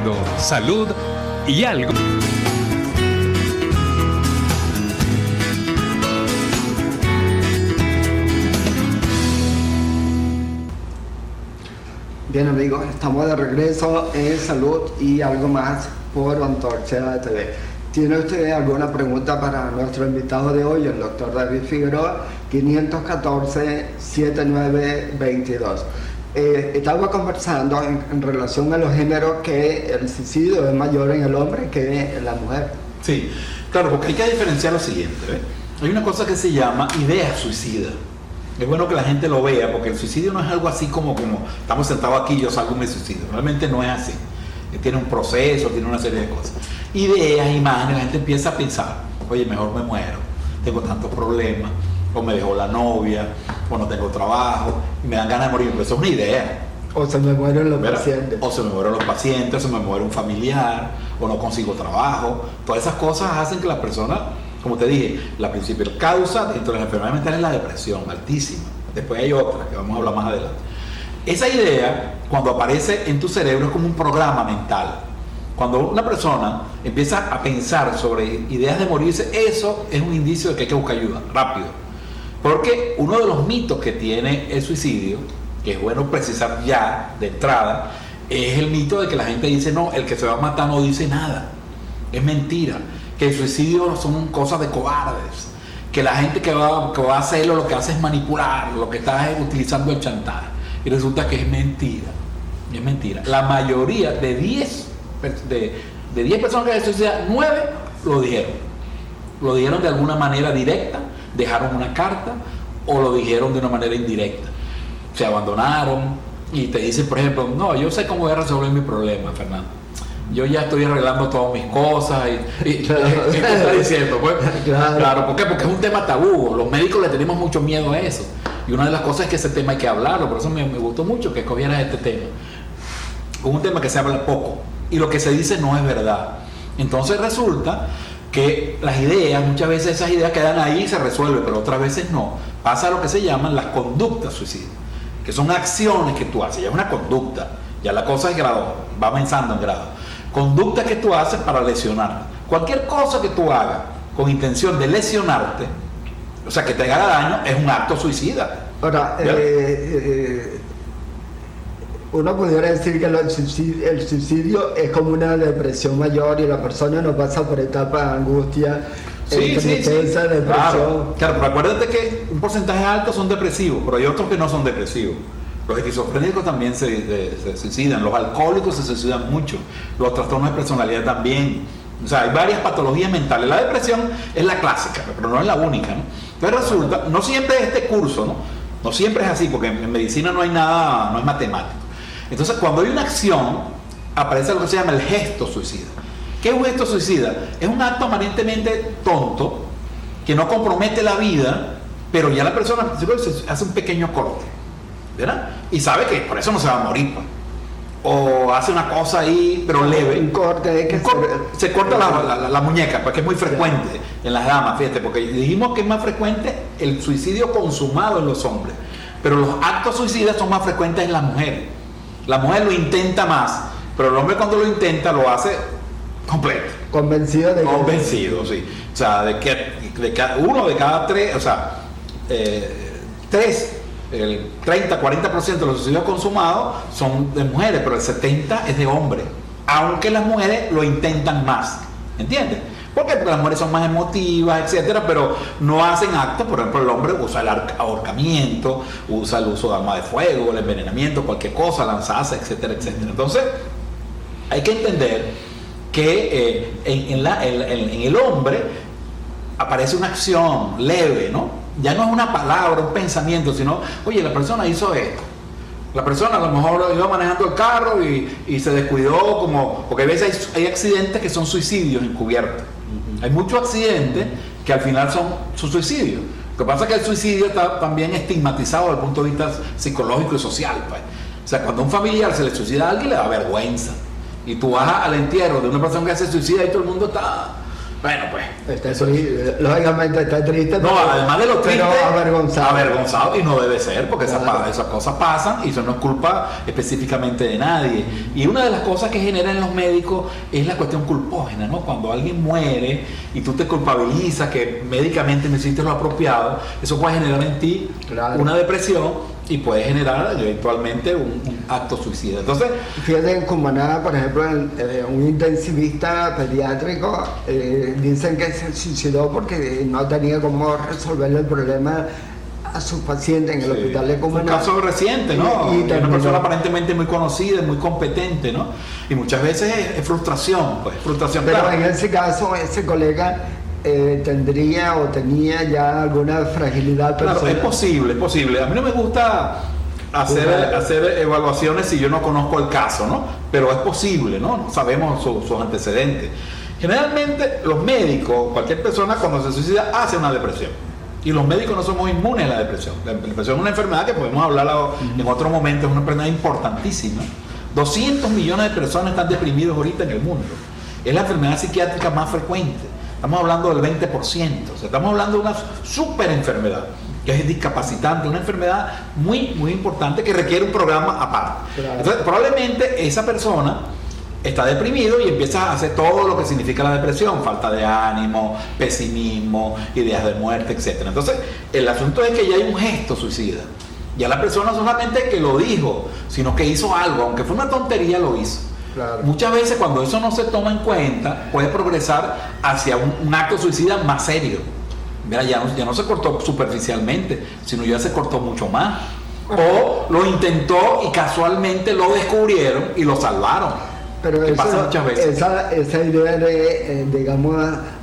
escuchando Salud y Algo. Bien amigos, estamos de regreso en Salud y Algo Más por Antorcha TV. ¿Tiene usted alguna pregunta para nuestro invitado de hoy, el doctor David Figueroa? 514-7922. Estamos conversando en relación a los géneros, que el suicidio es mayor en el hombre que en la mujer. Sí, claro, porque hay que diferenciar lo siguiente, ¿ves? Hay una cosa que se llama idea suicida. Es bueno que la gente lo vea, porque el suicidio no es algo así como estamos sentados aquí y yo salgo y me suicido. Realmente no es así. Tiene un proceso, tiene una serie de cosas. Ideas, imágenes, la gente empieza a pensar, oye, mejor me muero, tengo tantos problemas, o me dejó la novia, o no tengo trabajo, y me dan ganas de morir. Pero eso es una idea. O se me mueren los pacientes. O se me mueren los pacientes, o se me muere un familiar, o no consigo trabajo. Todas esas cosas hacen que la persona, como te dije, la principal causa dentro de las enfermedades mentales es la depresión, altísima. Después hay otra, que vamos a hablar más adelante. Esa idea, cuando aparece en tu cerebro, es como un programa mental. Cuando una persona empieza a pensar sobre ideas de morirse, eso es un indicio de que hay que buscar ayuda, rápido. Porque uno de los mitos que tiene el suicidio, que es bueno precisar ya de entrada, es el mito de que la gente dice, no, el que se va a matar no dice nada. Es mentira. Que el suicidio son cosas de cobardes. Que la gente que va a hacerlo lo que hace es manipular, lo que está es utilizando el chantaje. Y resulta que es mentira. Es mentira. La mayoría de 10 personas que se suicidan, 9 lo dijeron. Lo dijeron de alguna manera directa, dejaron una carta, o lo dijeron de una manera indirecta. Se abandonaron y te dicen, por ejemplo, no, yo sé cómo voy a resolver mi problema, Fernando. Yo ya estoy arreglando todas mis cosas y claro. ¿Qué está diciendo? Pues, claro, ¿por qué? Porque es un tema tabú. Los médicos le tenemos mucho miedo a eso. Y una de las cosas es que ese tema hay que hablarlo. Por eso me gustó mucho que escogieras este tema. Es un tema que se habla poco. Y lo que se dice no es verdad. Entonces resulta que las ideas, muchas veces esas ideas quedan ahí y se resuelven, pero otras veces no. Pasa lo que se llaman las conductas suicidas, que son acciones que tú haces. Ya es una conducta. Ya la cosa es grado, va avanzando en grado. Conductas que tú haces para lesionarte. Cualquier cosa que tú hagas con intención de lesionarte, o sea, que te haga daño, es un acto suicida. Ahora, uno pudiera decir que el suicidio es como una depresión mayor y la persona no pasa por etapas de angustia, tristeza, depresión. Claro, pero acuérdate que un porcentaje alto son depresivos, pero hay otros que no son depresivos. Los esquizofrénicos también se suicidan, los alcohólicos se suicidan mucho, los trastornos de personalidad también. O sea, hay varias patologías mentales. La depresión es la clásica, pero no es la única, ¿no? Entonces resulta, no siempre es este curso, ¿no? No siempre es así, porque en medicina no hay nada, no es matemático. Entonces, cuando hay una acción, aparece lo que se llama el gesto suicida. ¿Qué es un gesto suicida? Es un acto aparentemente tonto, que no compromete la vida, pero ya la persona hace un pequeño corte, ¿verdad? Y sabe que por eso no se va a morir, pues. O hace una cosa ahí, pero leve. Un corte que se corta la muñeca, porque es muy frecuente en las damas, fíjate, porque dijimos que es más frecuente el suicidio consumado en los hombres, pero los actos suicidas son más frecuentes en las mujeres. La mujer lo intenta más, pero el hombre cuando lo intenta lo hace completo. Convencido, sí. O sea, de que uno de cada 3, o sea, 3, el 30-40% de los suicidios consumados son de mujeres, pero el 70% es de hombres, aunque las mujeres lo intentan más, ¿entiendes? ¿Por qué? Porque las mujeres son más emotivas, etcétera, pero no hacen actos. Por ejemplo, el hombre usa el ahorcamiento, usa el uso de arma de fuego, el envenenamiento, cualquier cosa, lanzarse, etcétera, etcétera. Entonces, hay que entender que en el hombre aparece una acción leve, ¿no? Ya no es una palabra, un pensamiento, sino, oye, la persona hizo esto. La persona a lo mejor iba manejando el carro y se descuidó, porque a veces hay accidentes que son suicidios encubiertos. Hay muchos accidentes que al final son suicidios. Lo que pasa es que el suicidio está también estigmatizado desde el punto de vista psicológico y social, pues. O sea, cuando a un familiar se le suicida a alguien, le da vergüenza. Y tú vas al entierro de una persona que se suicida y todo el mundo está Bueno, pues. Lógicamente está triste. No, además de lo triste, pero avergonzado, y no debe ser, porque claro, esas cosas pasan y eso no es culpa específicamente de nadie. Y una de las cosas que generan los médicos es la cuestión culpógena, ¿no? Cuando alguien muere y tú te culpabilizas que médicamente no hiciste lo apropiado, eso puede generar en ti claro, una depresión y puede generar eventualmente un acto suicida. Entonces, fíjate, en Cumaná, por ejemplo, un intensivista pediátrico dicen que se suicidó porque no tenía cómo resolverle el problema a sus pacientes en el hospital de Cumaná. Un caso reciente, ¿no? Y una persona aparentemente muy conocida, muy competente, ¿no? Y muchas veces es frustración, pues, frustración. Pero claro, en ese caso, ese colega tendría o tenía ya alguna fragilidad personal. claro, es posible. A mí no me gusta hacer evaluaciones si yo no conozco el caso, ¿no? Pero es posible, ¿no? No sabemos sus antecedentes. Generalmente los médicos, cualquier persona cuando se suicida hace una depresión. Y los médicos no somos inmunes a la depresión. La depresión es una enfermedad que podemos hablar en otro momento, es una enfermedad importantísima. 200 millones de personas están deprimidos ahorita en el mundo. Es la enfermedad psiquiátrica más frecuente. Estamos hablando del 20%. O sea, estamos hablando de una super enfermedad que es discapacitante, una enfermedad muy, muy importante que requiere un programa aparte. Claro. Entonces, probablemente esa persona está deprimido y empieza a hacer todo lo que significa la depresión, falta de ánimo, pesimismo, ideas de muerte, etc. Entonces, el asunto es que ya hay un gesto suicida. Ya la persona no solamente que lo dijo, sino que hizo algo, aunque fue una tontería, lo hizo. Claro. Muchas veces cuando eso no se toma en cuenta, puede progresar hacia un acto suicida más serio. Mira, ya no se cortó superficialmente, sino ya se cortó mucho más. O lo intentó y casualmente lo descubrieron y lo salvaron. Pero que pasa muchas veces. Esa idea de, digamos,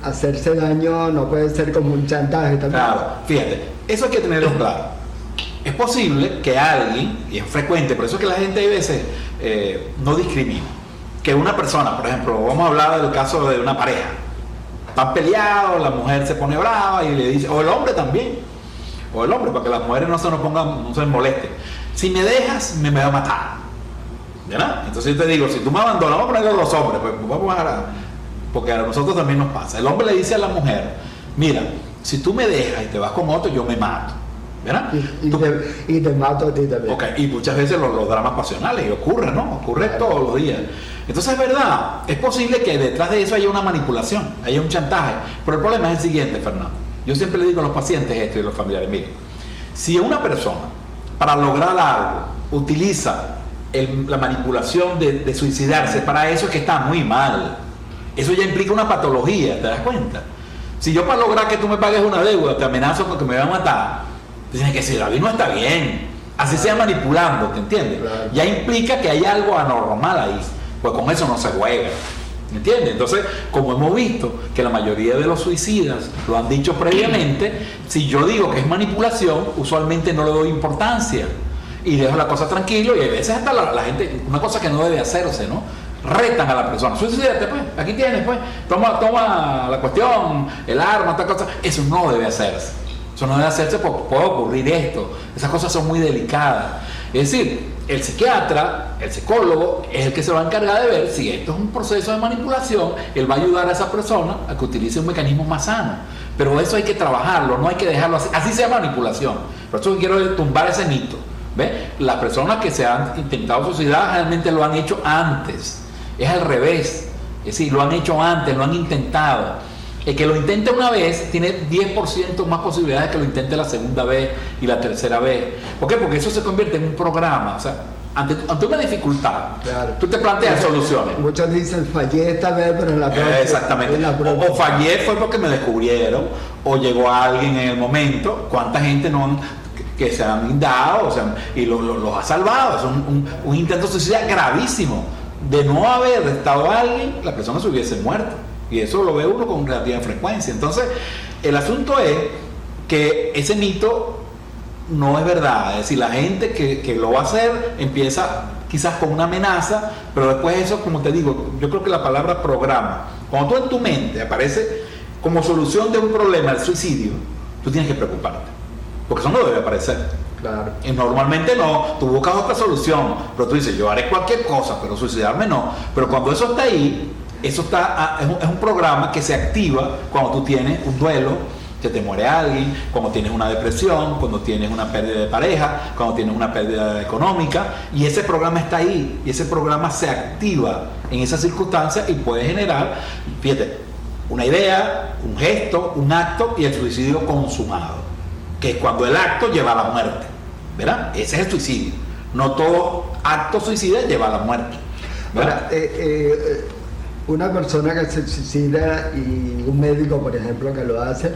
hacerse daño no puede ser como un chantaje también. Claro, fíjate, eso hay que tenerlo claro. Es posible que alguien, y es frecuente, por eso es que la gente a veces no discrimina, que una persona, por ejemplo, vamos a hablar del caso de una pareja, están peleados, la mujer se pone brava y le dice, o el hombre también, para que las mujeres no se nos pongan, no se molesten, si me dejas me va a matar, ¿verdad? Entonces yo te digo, si tú me abandonas, vamos a ponerlo a los hombres, pues vamos porque a nosotros también nos pasa. El hombre le dice a la mujer, mira, si tú me dejas y te vas con otro, yo me mato, ¿verdad? Y te mato a ti también. Okay. Y muchas veces los dramas pasionales, y ocurre, ¿no? Ocurre todos los días. Entonces es verdad, es posible que detrás de eso haya una manipulación, haya un chantaje. Pero el problema es el siguiente, Fernando. Yo siempre le digo a los pacientes esto y a los familiares, miren, si una persona para lograr algo utiliza la manipulación de suicidarse, para eso es que está muy mal. Eso ya implica una patología, ¿te das cuenta? Si yo para lograr que tú me pagues una deuda te amenazo con que me va a matar, dicen que si David no está bien, así sea manipulando, ¿te entiendes? Claro. Ya implica que hay algo anormal ahí, pues con eso no se juega, ¿me entiendes? Entonces, como hemos visto que la mayoría de los suicidas lo han dicho previamente, si yo digo que es manipulación, usualmente no le doy importancia y dejo la cosa tranquilo, y a veces hasta la gente, una cosa que no debe hacerse, ¿no? Retan a la persona, suicídate pues, aquí tienes pues, toma la cuestión, el arma, tal cosa. Eso no debe hacerse. Eso no debe hacerse porque puede ocurrir esto. Esas cosas son muy delicadas. Es decir, el psiquiatra, el psicólogo, es el que se va a encargar de ver si esto es un proceso de manipulación. Él va a ayudar a esa persona a que utilice un mecanismo más sano. Pero eso hay que trabajarlo, no hay que dejarlo así. Así sea manipulación. Por eso quiero tumbar ese mito. ¿Ves? Las personas que se han intentado suicidar realmente lo han hecho antes. Es al revés. Es decir, lo han hecho antes, lo han intentado. El que lo intente una vez tiene 10% más posibilidades de que lo intente la segunda vez y la tercera vez. ¿Por qué? Porque eso se convierte en un programa. O sea, ante una dificultad, claro, tú te planteas soluciones. Muchos dicen fallé esta vez, pero en la próxima. Exactamente. O fallé fue porque me descubrieron, o llegó alguien en el momento. ¿Cuánta gente que se han dado, o sea, y los ha salvado? Es un intento de suicidio gravísimo. De no haber estado alguien, la persona se hubiese muerto. Y eso lo ve uno con relativa frecuencia. Entonces, el asunto es que ese mito no es verdad. Es decir, la gente que lo va a hacer empieza quizás con una amenaza, pero después eso, como te digo, yo creo que la palabra programa, cuando tú en tu mente aparece como solución de un problema el suicidio, tú tienes que preocuparte, porque eso no debe aparecer. Claro. Y normalmente no, tú buscas otra solución, pero tú dices, yo haré cualquier cosa, pero suicidarme no. Pero cuando eso está ahí, Eso es un programa que se activa cuando tú tienes un duelo, que te muere alguien, cuando tienes una depresión, cuando tienes una pérdida de pareja, cuando tienes una pérdida económica, y ese programa está ahí, y ese programa se activa en esas circunstancias y puede generar, fíjate, una idea, un gesto, un acto y el suicidio consumado, que es cuando el acto lleva a la muerte, ¿verdad? Ese es el suicidio. No todo acto suicida lleva a la muerte, ¿verdad? Ahora, una persona que se suicida y un médico, por ejemplo, que lo hace,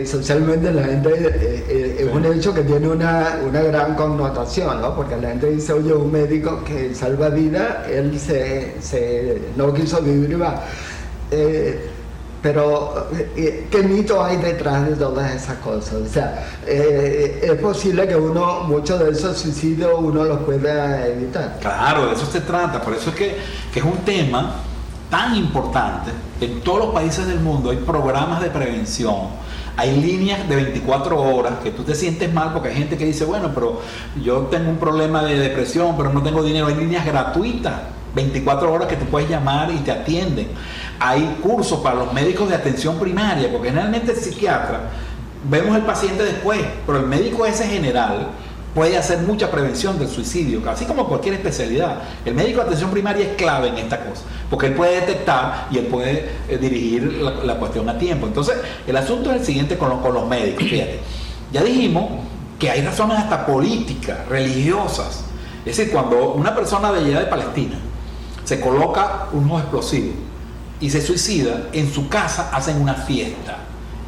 socialmente la gente es un hecho que tiene una gran connotación, ¿no? Porque la gente dice, oye, un médico que salva vida, él no quiso vivir y va. Pero, ¿qué mito hay detrás de todas esas cosas? O sea, es posible que muchos de esos suicidios uno los pueda evitar. Claro, de eso se trata, por eso es que es un tema tan importante. En todos los países del mundo hay programas de prevención, hay líneas de 24 horas que tú te sientes mal porque hay gente que dice, bueno, pero yo tengo un problema de depresión, pero no tengo dinero. Hay líneas gratuitas, 24 horas que tú puedes llamar y te atienden. Hay cursos para los médicos de atención primaria, porque generalmente el psiquiatra, vemos el paciente después, pero el médico ese general puede hacer mucha prevención del suicidio, así como cualquier especialidad. El médico de atención primaria es clave en esta cosa, porque él puede detectar y él puede dirigir la cuestión a tiempo. Entonces, el asunto es el siguiente con los médicos. Fíjate, ya dijimos que hay razones hasta políticas, religiosas. Es decir, cuando una persona de allá de Palestina se coloca unos explosivos y se suicida, en su casa hacen una fiesta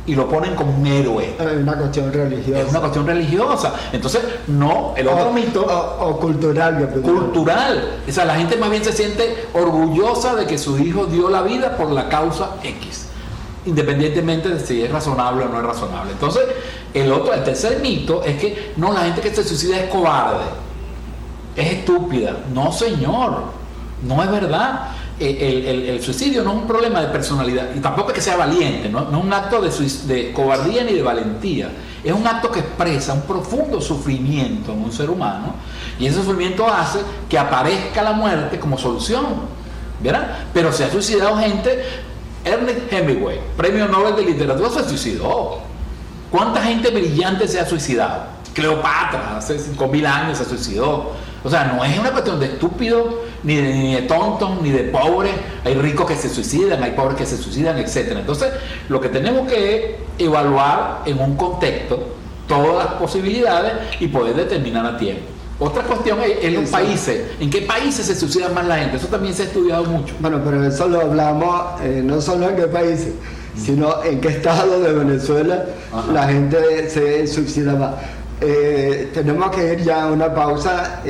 y lo ponen como un héroe. Es una cuestión religiosa. Es una cuestión religiosa. Entonces, no, el otro mito... O cultural. Cultural. O sea, la gente más bien se siente orgullosa de que su hijo dio la vida por la causa X, independientemente de si es razonable o no es razonable. Entonces, el tercer mito es que no, la gente que se suicida es cobarde, es estúpida. No, señor, no es verdad. El suicidio no es un problema de personalidad y tampoco es que sea valiente, no es un acto de cobardía ni de valentía, es un acto que expresa un profundo sufrimiento en un ser humano y ese sufrimiento hace que aparezca la muerte como solución, ¿verdad? Pero se ha suicidado gente. Ernest Hemingway, premio Nobel de Literatura, se suicidó. ¿Cuánta gente brillante se ha suicidado? Cleopatra hace 5.000 años se suicidó. O sea, no es una cuestión de estúpido, ni de tontos, ni de pobres. Hay ricos que se suicidan, hay pobres que se suicidan, etc. Entonces, lo que tenemos que evaluar en un contexto todas las posibilidades y poder determinar a tiempo. Otra cuestión es los países. ¿En qué países se suicida más la gente? Eso también se ha estudiado mucho. Bueno, pero eso lo hablamos no solo en qué países, sino en qué estado de Venezuela la gente se suicida más. Tenemos que ir ya a una pausa.